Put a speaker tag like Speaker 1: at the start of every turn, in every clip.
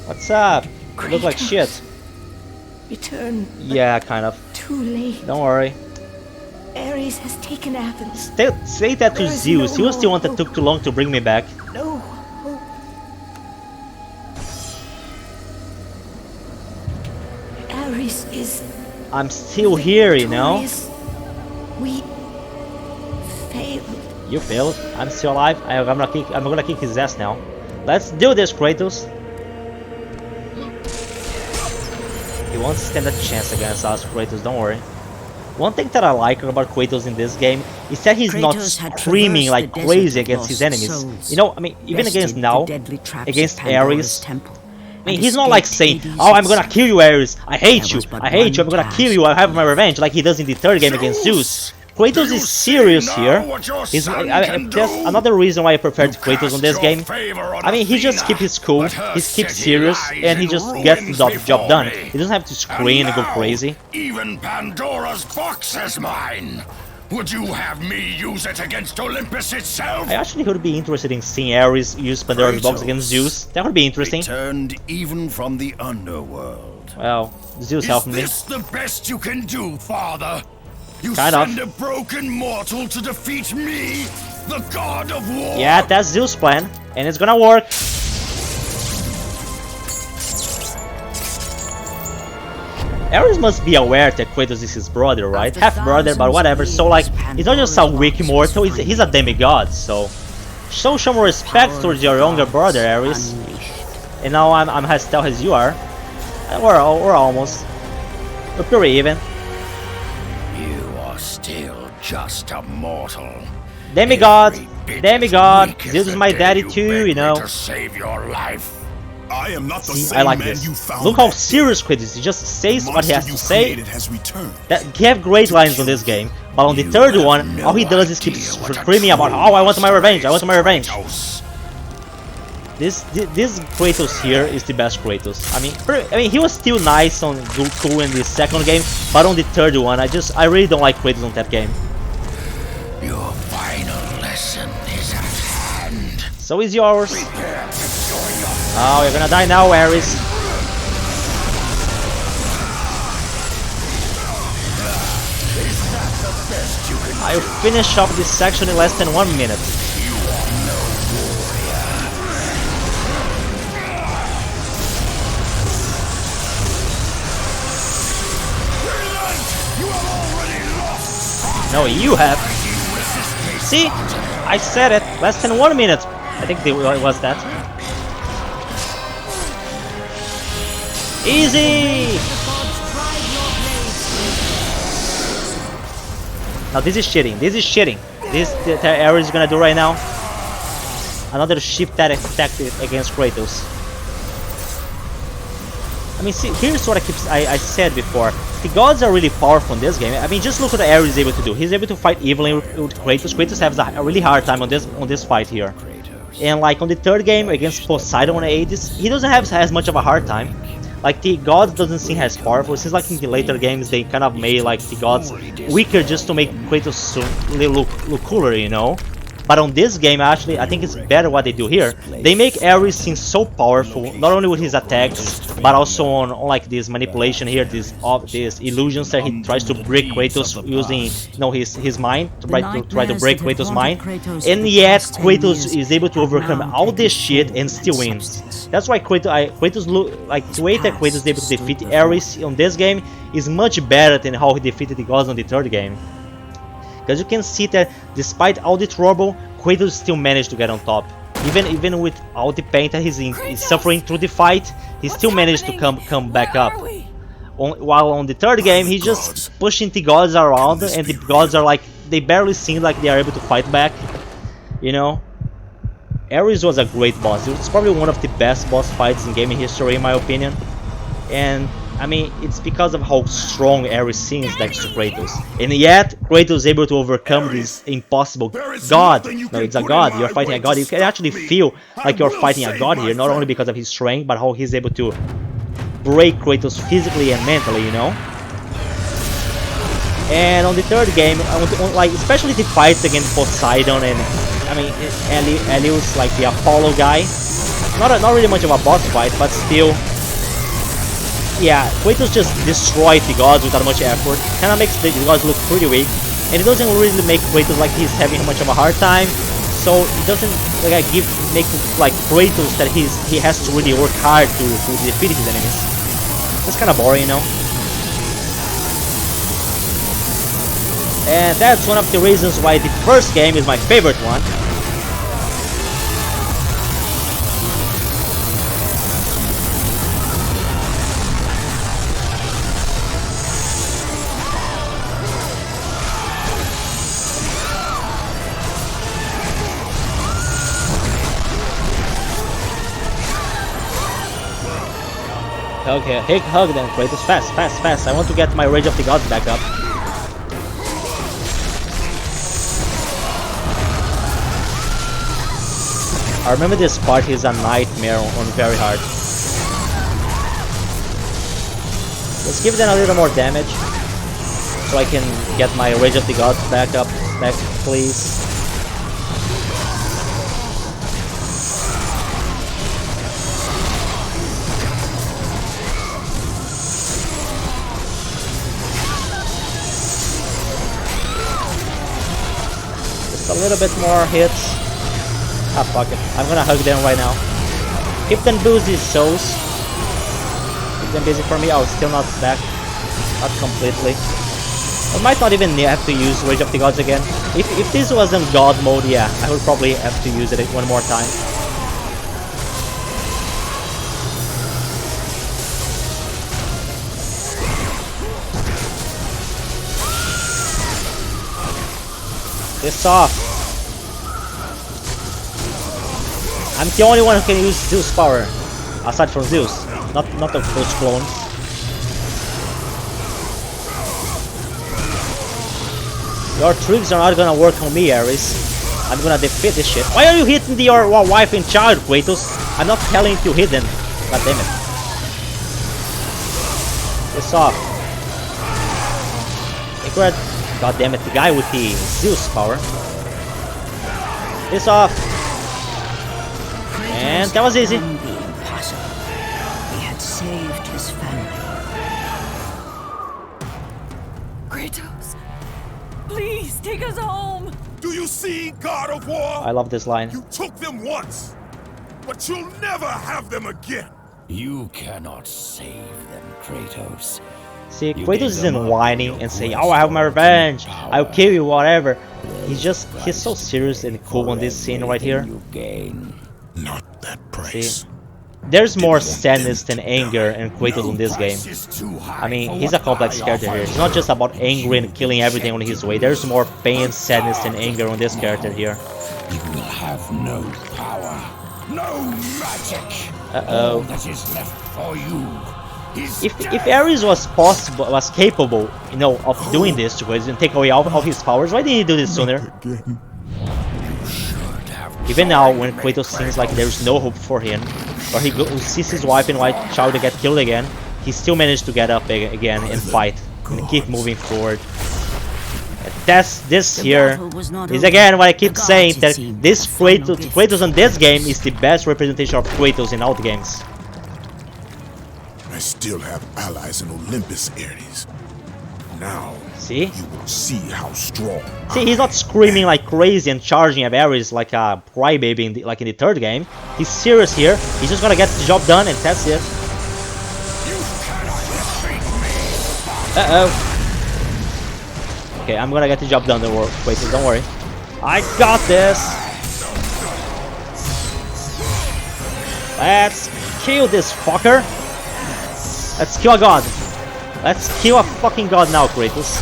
Speaker 1: What's up? You look like shit.
Speaker 2: Return.
Speaker 1: Yeah, kind of.
Speaker 2: Too late.
Speaker 1: Don't worry.
Speaker 2: Ares has taken Athens.
Speaker 1: Say that to Zeus. He was the one that took too long to bring me back.
Speaker 2: No hope. Ares is.
Speaker 1: I'm still here, you know.
Speaker 2: We failed.
Speaker 1: You failed. I'm still alive. I'm gonna kick his ass now. Let's do this, Kratos. He won't stand a chance against us, Kratos. Don't worry. One thing that I like about Kratos in this game is that he's not screaming like crazy against his enemies. You know, I mean, even against now, against Ares. I mean, he's not like saying, "Oh, I'm gonna kill you, Ares. I hate you. I hate you. I'm gonna kill you. I have my revenge," like he does in the third game against Zeus. Kratos is serious here. That's another reason why I preferred Kratos on this game. I mean, he just keeps his cool, he keeps serious, and he just gets the job done. He doesn't have to scream and go crazy.
Speaker 3: Even Pandora's box is mine. Would you have me use it against Olympus itself?
Speaker 1: I actually would be interested in seeing Ares use Pandora's box against Zeus. That would be interesting.
Speaker 3: Returned even from the underworld.
Speaker 1: Well, Zeus helped me.
Speaker 3: Is this the best you can do, Father? You
Speaker 1: kind
Speaker 3: send a broken mortal to defeat me, the god of war?
Speaker 1: Yeah, that's Zeus' plan, and it's gonna work. Ares must be aware that Kratos is his brother, right? Half brother, but whatever. So like, he's not just a weak mortal; he's a demigod. So show some respect towards your younger brother, Ares. And now I'm as tall as you are. We're almost. We're pretty even.
Speaker 3: Still just a mortal.
Speaker 1: Demigod, Zeus is my daddy too, you know.
Speaker 3: To save your life.
Speaker 4: I am not the
Speaker 1: See,
Speaker 4: same
Speaker 1: I like
Speaker 4: man
Speaker 1: this.
Speaker 4: you found.
Speaker 1: Look how serious Kratos is. He just says what he has to say. He have great lines on this game, but on the third one, all he does is keep screaming about, "Oh, I want my revenge! I want my revenge!" This Kratos here is the best Kratos. I mean, he was still nice on cool in the second game, but on the third one, I really don't like Kratos on that game.
Speaker 3: Your final lesson is at hand.
Speaker 1: So is yours. Oh, you're gonna die now, Ares. I'll finish off this section in less than 1 minute. No, you have. See? I said it. Less than 1 minute. I think it was that. Easy! Now this is cheating. This is cheating. This the Ares is gonna do right now. Another shift tactic against Kratos. I mean, see, here's what I said before. The gods are really powerful in this game. I mean, just look what Ares is able to do. He's able to fight evilly with Kratos. Kratos has a really hard time on this fight here. And like on the third game against Poseidon and Hades, he doesn't have as much of a hard time. Like the gods doesn't seem as powerful. It seems like in the later games they kind of made like the gods weaker just to make Kratos look cooler, you know. But on this game, actually, I think it's better what they do here. They make Ares seem so powerful, not only with his attacks, but also on like this manipulation here, these illusions that he tries to break Kratos using, you know, his mind to try to break Kratos' mind. And yet, Kratos is able to overcome all this shit and still wins. That's why Kratos like the way that Kratos is able to defeat Ares on this game is much better than how he defeated the gods on the third game. Because you can see that despite all the trouble, Kratos still managed to get on top. Even with all the pain that he's suffering through the fight, he still managed to come back up. While on the third game, he's just pushing the gods around, and the gods are like, they barely seem like they are able to fight back. You know? Ares was a great boss. It was probably one of the best boss fights in gaming history, in my opinion. And I mean, it's because of how strong Ares seems next to Kratos. And yet, Kratos is able to overcome this impossible god. No, it's a god. You're fighting a god. You can actually feel like you're fighting a god here, not only because of his strength, but how he's able to break Kratos physically and mentally, you know? And on the third game, like especially the fights against Poseidon and I mean Helios, like the Apollo guy. not really much of a boss fight, but still. Yeah, Kratos just destroyed the gods without much effort. Kinda makes the gods look pretty weak. And it doesn't really make Kratos like he's having much of a hard time. So it doesn't like make like Kratos that he has to really work hard to defeat his enemies. It's kinda boring, you know. And that's one of the reasons why the first game is my favorite one. Okay, hug then, Kratos. Fast, fast, fast. I want to get my Rage of the Gods back up. I remember this part is a nightmare on very hard. Let's give them a little more damage so I can get my Rage of the Gods back up, please. Just a little bit more hits. Ah, fuck it. I'm gonna hug them right now. Keep them busy, souls. Keep them busy for me. Oh, still not back. Not completely. I might not even have to use Rage of the Gods again. If this wasn't God mode, yeah, I would probably have to use it one more time. Piss off. I'm the only one who can use Zeus power, aside from Zeus, not of those clones. Your tricks are not gonna work on me, Ares. I'm gonna defeat this shit. Why are you hitting your wife and child, Kratos? I'm not telling you to hit them. God damn it. Piss off. God damn it, the guy with the Zeus power. Piss off. And that was easy.
Speaker 2: He had saved his family.
Speaker 4: Kratos, please take us home.
Speaker 3: Do you see, God of War?
Speaker 1: I love this line.
Speaker 3: You took them once, but you'll never have them again. You cannot save them, Kratos.
Speaker 1: See, Kratos isn't whining and saying, "Oh, I have my revenge. I'll kill you, whatever." He's so serious and cool on this scene right here.
Speaker 3: Not that price.
Speaker 1: See, there's more sadness than anger in Kratos in this game. I mean, he's a complex character here. It's not just about angry and killing everything on his way. There's more pain, sadness, and anger on this character here.
Speaker 3: You will have no power, no magic.
Speaker 1: Uh-oh.
Speaker 3: That is left for you.
Speaker 1: If Ares was capable, you know, of doing this to Kratos and take away all of his powers, why didn't he do this sooner? Even now, when Kratos seems like there's no hope for him, or he sees his wife and white child get killed again, he still managed to get up again and fight, and keep moving forward. And this here is again what I keep saying, that this Kratos in this game is the best representation of Kratos in all the games.
Speaker 3: I still have allies in Olympus, Ares. Now,
Speaker 1: see?
Speaker 3: You will see how strong.
Speaker 1: See, he's not screaming like crazy and charging at Ares like a crybaby like in the third game. He's serious here. He's just gonna get the job done, and that's it. Uh-oh. Okay, I'm gonna get the job done. Don't worry. I got this. Let's kill this fucker. Let's kill a god. Let's kill a fucking god now, Kratos.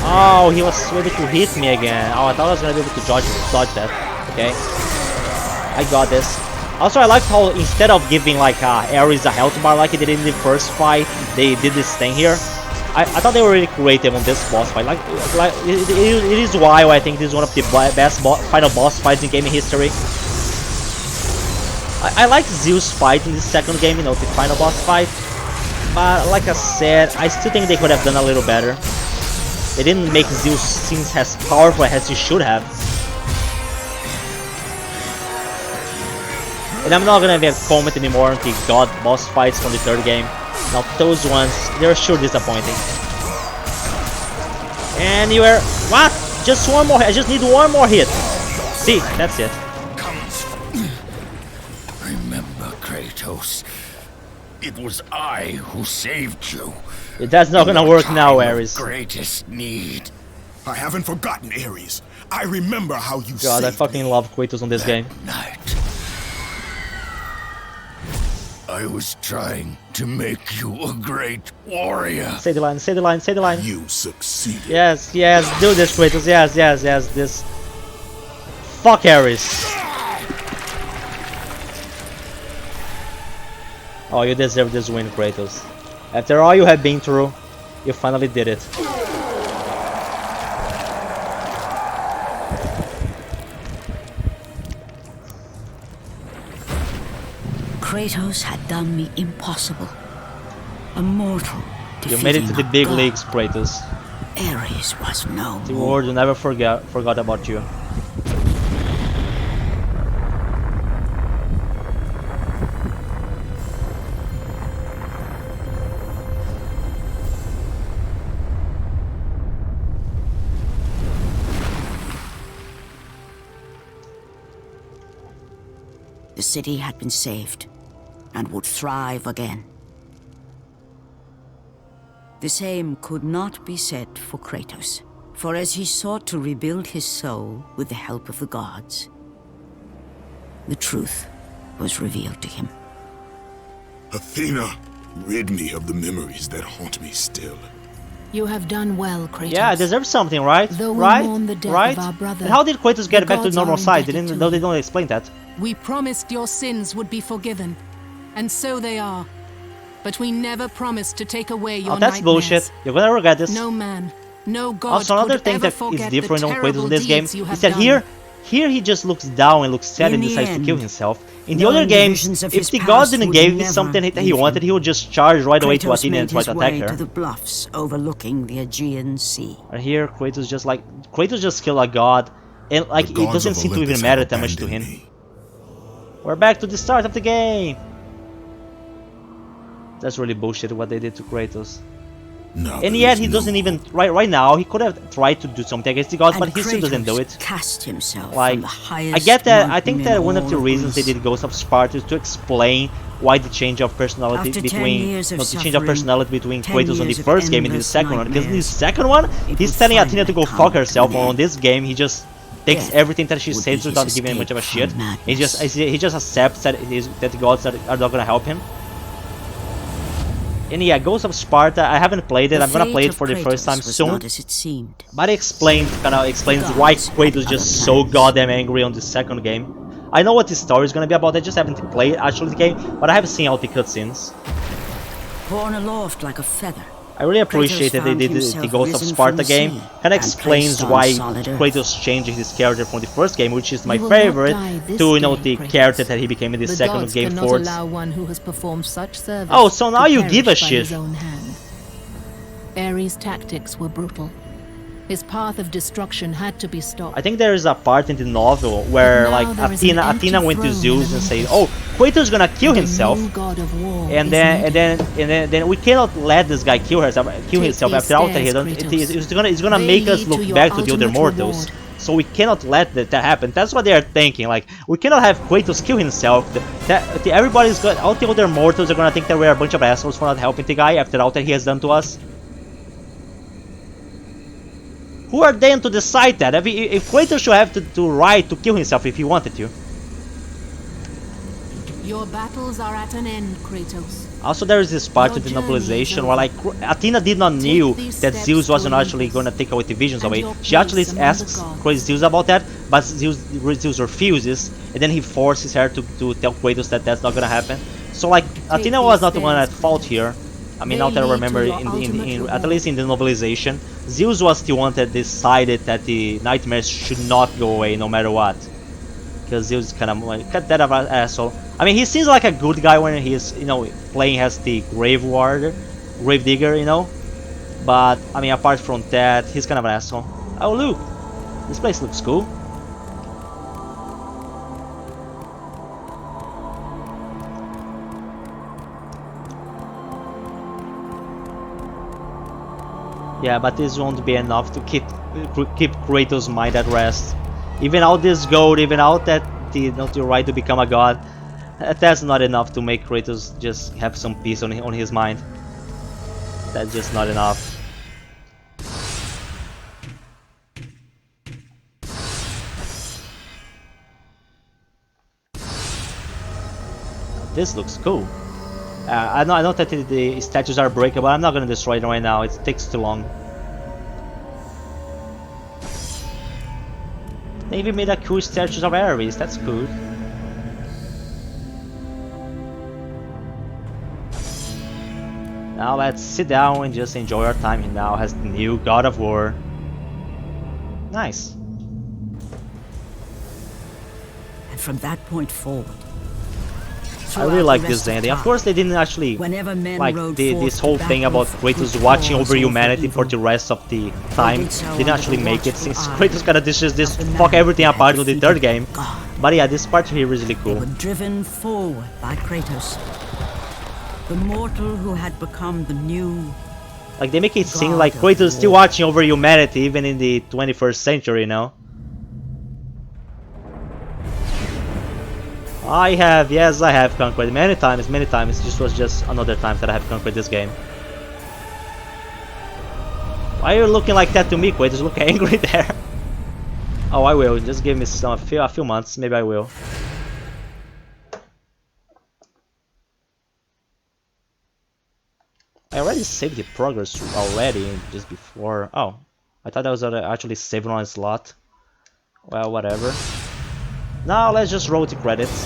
Speaker 1: Oh, he was able to hit me again. Oh, I thought I was gonna be able to dodge that. Okay, I got this. Also, I liked how instead of giving like Ares a health bar like he did in the first fight, they did this thing here. I thought they were really creative on this boss fight. Like it is why I think this is one of the best final boss fights in gaming history. I like Zeus fight in the second game, you know, the final boss fight. But like I said, I still think they could have done a little better. They didn't make Zeus seem as powerful as he should have. And I'm not gonna even comment anymore on the god boss fights from the third game. Now those ones, they're sure disappointing. And you are... What? Just one more hit. I just need one more hit. See, that's it.
Speaker 3: Remember, Kratos. It was I who saved you.
Speaker 1: That's not gonna work now, Ares.
Speaker 3: Greatest need.
Speaker 5: I haven't forgotten, Ares. I remember how you
Speaker 1: God, I
Speaker 5: saved
Speaker 1: fucking
Speaker 5: me.
Speaker 1: love Kratos on this game.
Speaker 3: Night. I was trying to make you a great warrior.
Speaker 1: Say the line, say the line, say the line.
Speaker 5: You succeeded.
Speaker 1: Yes, yes, do this, Kratos. Yes, yes, yes, this. Fuck Ares. Oh, you deserve this win, Kratos. After all you have been through, you finally did it.
Speaker 2: Kratos had done me impossible. A mortal.
Speaker 1: You made it to the
Speaker 2: defeating a
Speaker 1: big
Speaker 2: god.
Speaker 1: leagues, Kratos.
Speaker 2: Ares was no
Speaker 1: The
Speaker 2: more.
Speaker 1: world will never forgot about you.
Speaker 2: The city had been saved and would thrive again. The same could not be said for Kratos, for as he sought to rebuild his soul with the help of the gods, the truth was revealed to him.
Speaker 5: Athena, rid me of the memories that haunt me still.
Speaker 4: You have done well, Kratos.
Speaker 1: Yeah, I deserve something, right?
Speaker 4: Though we
Speaker 1: Right?
Speaker 4: mourn the death
Speaker 1: Right?
Speaker 4: of our brother,
Speaker 1: And how did Kratos get
Speaker 4: the
Speaker 1: back to
Speaker 4: gods
Speaker 1: normal
Speaker 4: are
Speaker 1: size? They
Speaker 4: indebted
Speaker 1: didn't.
Speaker 4: to
Speaker 1: They
Speaker 4: you.
Speaker 1: don't explain that.
Speaker 4: We promised your sins would be forgiven, and so they are. But we never promised to take away your
Speaker 1: Oh, that's
Speaker 4: nightmares.
Speaker 1: bullshit. You're gonna regret this.
Speaker 4: No man, no god
Speaker 1: Also, another
Speaker 4: could
Speaker 1: thing
Speaker 4: ever
Speaker 1: that is
Speaker 4: forget
Speaker 1: different
Speaker 4: the
Speaker 1: on Kratos
Speaker 4: terrible
Speaker 1: in this game
Speaker 4: deeds you
Speaker 1: is
Speaker 4: have
Speaker 1: that
Speaker 4: done.
Speaker 1: here he just looks down and looks sad
Speaker 2: In
Speaker 1: and
Speaker 2: the
Speaker 1: decides to kill
Speaker 2: end,
Speaker 1: himself. In the
Speaker 2: knowing
Speaker 1: other
Speaker 2: the
Speaker 1: games,
Speaker 2: visions of
Speaker 1: if
Speaker 2: his
Speaker 1: the
Speaker 2: past
Speaker 1: gods didn't
Speaker 2: would
Speaker 1: give him
Speaker 2: never
Speaker 1: something that he
Speaker 2: leave
Speaker 1: wanted,
Speaker 2: him,
Speaker 1: he would just charge right away to
Speaker 2: Kratos
Speaker 1: Athena and
Speaker 2: made
Speaker 1: try
Speaker 2: his
Speaker 1: to attack
Speaker 2: way
Speaker 1: her.
Speaker 2: to the bluffs overlooking the Aegean Sea.
Speaker 1: And here, Kratos just killed a god, and like
Speaker 5: The
Speaker 1: it
Speaker 5: gods
Speaker 1: doesn't
Speaker 5: of
Speaker 1: seem to
Speaker 5: Olympus
Speaker 1: even matter
Speaker 5: have
Speaker 1: that much to him.
Speaker 5: abandoned me.
Speaker 1: We're back to the start of the game. That's really bullshit what they did to Kratos.
Speaker 5: Now
Speaker 1: And
Speaker 5: there
Speaker 1: yet
Speaker 5: is
Speaker 1: he
Speaker 5: no
Speaker 1: doesn't even
Speaker 5: hope.
Speaker 1: right now he could have tried to do something against the gods,
Speaker 2: And
Speaker 1: but he still doesn't do
Speaker 2: Kratos
Speaker 1: it.
Speaker 2: Cast himself
Speaker 1: Like,
Speaker 2: from the highest
Speaker 1: I get that. I think
Speaker 2: mountain
Speaker 1: that
Speaker 2: in
Speaker 1: one of the
Speaker 2: all
Speaker 1: reasons they
Speaker 2: Greece.
Speaker 1: did Ghost of Sparta is to explain why the change of personality
Speaker 2: After 10
Speaker 1: between
Speaker 2: years of
Speaker 1: the change of
Speaker 2: suffering,
Speaker 1: personality between
Speaker 2: 10
Speaker 1: Kratos on the
Speaker 2: years of
Speaker 1: first game and the
Speaker 2: endless
Speaker 1: second one. Because in the
Speaker 2: nightmares,
Speaker 1: second one,
Speaker 2: it
Speaker 1: he's
Speaker 2: would
Speaker 1: telling Athena to go
Speaker 2: finally
Speaker 1: fuck
Speaker 2: come
Speaker 1: herself.
Speaker 2: to an
Speaker 1: On
Speaker 2: end.
Speaker 1: this game, he just takes
Speaker 2: Death
Speaker 1: everything that she
Speaker 2: would
Speaker 1: says
Speaker 2: be
Speaker 1: without
Speaker 2: his
Speaker 1: giving much of a
Speaker 2: escape
Speaker 1: shit.
Speaker 2: from
Speaker 1: He just accepts that that the gods are not gonna help him. And yeah, Ghost of Sparta, I haven't played it.
Speaker 2: The
Speaker 1: I'm gonna
Speaker 2: fate
Speaker 1: play it
Speaker 2: of
Speaker 1: for the first
Speaker 2: Kratos
Speaker 1: time
Speaker 2: was
Speaker 1: soon.
Speaker 2: not as it seemed.
Speaker 1: But it kind of explains why Kratos is just so goddamn angry on the second game. I know what the story is gonna be about. I just haven't played actually the game, but I have seen all the cutscenes.
Speaker 2: Borne aloft like a feather,
Speaker 1: I really appreciate that they
Speaker 2: found
Speaker 1: did the
Speaker 2: himself
Speaker 1: Ghost of
Speaker 2: risen
Speaker 1: Sparta
Speaker 2: from the
Speaker 1: game.
Speaker 2: sea
Speaker 1: Kind of
Speaker 2: and
Speaker 1: explains
Speaker 2: placed on
Speaker 1: why
Speaker 2: solid earth.
Speaker 1: Kratos changed his character from the first game, which is my
Speaker 4: You will not
Speaker 1: favorite,
Speaker 4: die this
Speaker 1: to
Speaker 4: game,
Speaker 1: the
Speaker 4: Kratos.
Speaker 1: character that he became in the
Speaker 4: The
Speaker 1: second
Speaker 4: gods
Speaker 1: game
Speaker 4: cannot
Speaker 1: Force.
Speaker 4: allow one who has performed such service
Speaker 1: Oh, so now
Speaker 4: to
Speaker 1: you give a
Speaker 4: perish by
Speaker 1: shit.
Speaker 4: his own hand. Ares' tactics were brutal. His path of destruction had to be stopped.
Speaker 1: I think there is a part in the novel where
Speaker 4: But now
Speaker 1: like
Speaker 4: there is an empty
Speaker 1: Athena went to
Speaker 4: throne
Speaker 1: Zeus
Speaker 4: in
Speaker 1: and
Speaker 4: the
Speaker 1: said,
Speaker 4: north.
Speaker 1: "Oh, Kratos gonna kill
Speaker 4: The
Speaker 1: himself."
Speaker 4: new god of war
Speaker 1: And
Speaker 4: is
Speaker 1: then we cannot let this guy kill himself
Speaker 4: these
Speaker 1: after all that he
Speaker 4: stairs,
Speaker 1: done.
Speaker 4: Kratos.
Speaker 1: It's gonna
Speaker 4: They
Speaker 1: make us
Speaker 4: lead
Speaker 1: look
Speaker 4: to your
Speaker 1: back to the other
Speaker 4: ultimate
Speaker 1: mortals.
Speaker 4: reward.
Speaker 1: So we cannot let that happen. That's what they are thinking. Like we cannot have Kratos kill himself. Everybody's got all the other mortals are gonna think that we are a bunch of assholes for not helping the guy after all that he has done to us. Who are they to decide that? If Kratos should have the right to kill himself if he wanted to.
Speaker 4: Your battles are at an end, Kratos.
Speaker 1: Also, there is this part
Speaker 4: Your
Speaker 1: of the
Speaker 4: journey
Speaker 1: novelization
Speaker 4: is
Speaker 1: where like Athena did not knew
Speaker 4: these
Speaker 1: that
Speaker 4: steps
Speaker 1: Zeus
Speaker 4: to
Speaker 1: wasn't actually
Speaker 4: Olympus
Speaker 1: gonna take away the visions
Speaker 4: and
Speaker 1: away.
Speaker 4: your
Speaker 1: She actually
Speaker 4: place among the
Speaker 1: asks
Speaker 4: gods.
Speaker 1: Zeus about that, but Zeus refuses, and then he forces her to tell Kratos that that's not gonna happen. So like Athena was
Speaker 4: these
Speaker 1: not the one at
Speaker 4: steps,
Speaker 1: fault here. I mean,
Speaker 4: They
Speaker 1: now that I
Speaker 4: lead to
Speaker 1: remember,
Speaker 4: your ultimate
Speaker 1: at
Speaker 4: reward.
Speaker 1: least in the novelization, Zeus was the one that decided that the nightmares should not go away no matter what. Because Zeus is kind of like cut that of an asshole. I mean, he seems like a good guy when he's playing as the Grave Warrior, gravedigger, you know. But I mean, apart from that, he's kind of an asshole. Oh look, this place looks cool. Yeah, but this won't be enough to keep Kratos' mind at rest. Even all this gold, even all that the right to become a god, that's not enough to make Kratos just have some peace on his mind. That's just not enough. This looks cool. I know that the statues are breakable. I'm not gonna destroy them right now. It takes too long. They even made a cool statues of Ares. That's cool. Now let's sit down and just enjoy our time here now as the new God of War. Nice.
Speaker 2: And from that point forward,
Speaker 1: I really like this ending. Of course, they didn't actually like this whole thing about Kratos watching over humanity for the rest of the time. Didn't actually make it since Kratos kind of just fuck everything apart in the third game. But yeah, this part here is really cool.
Speaker 2: They were driven forward by Kratos, the mortal who had become the new.
Speaker 1: Like they make it seem like Kratos still watching over humanity even in the 21st century, you know. Yes, I have conquered many times. This was just another time that I have conquered this game. Why are you looking like that to me, Kratos? Look angry there. Oh, I will. Just give me a few months. Maybe I will. I already saved the progress already just before. Oh, I thought I was actually saving on a slot. Well, whatever. Now let's just roll the credits.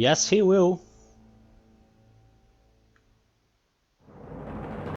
Speaker 1: Yes, he will.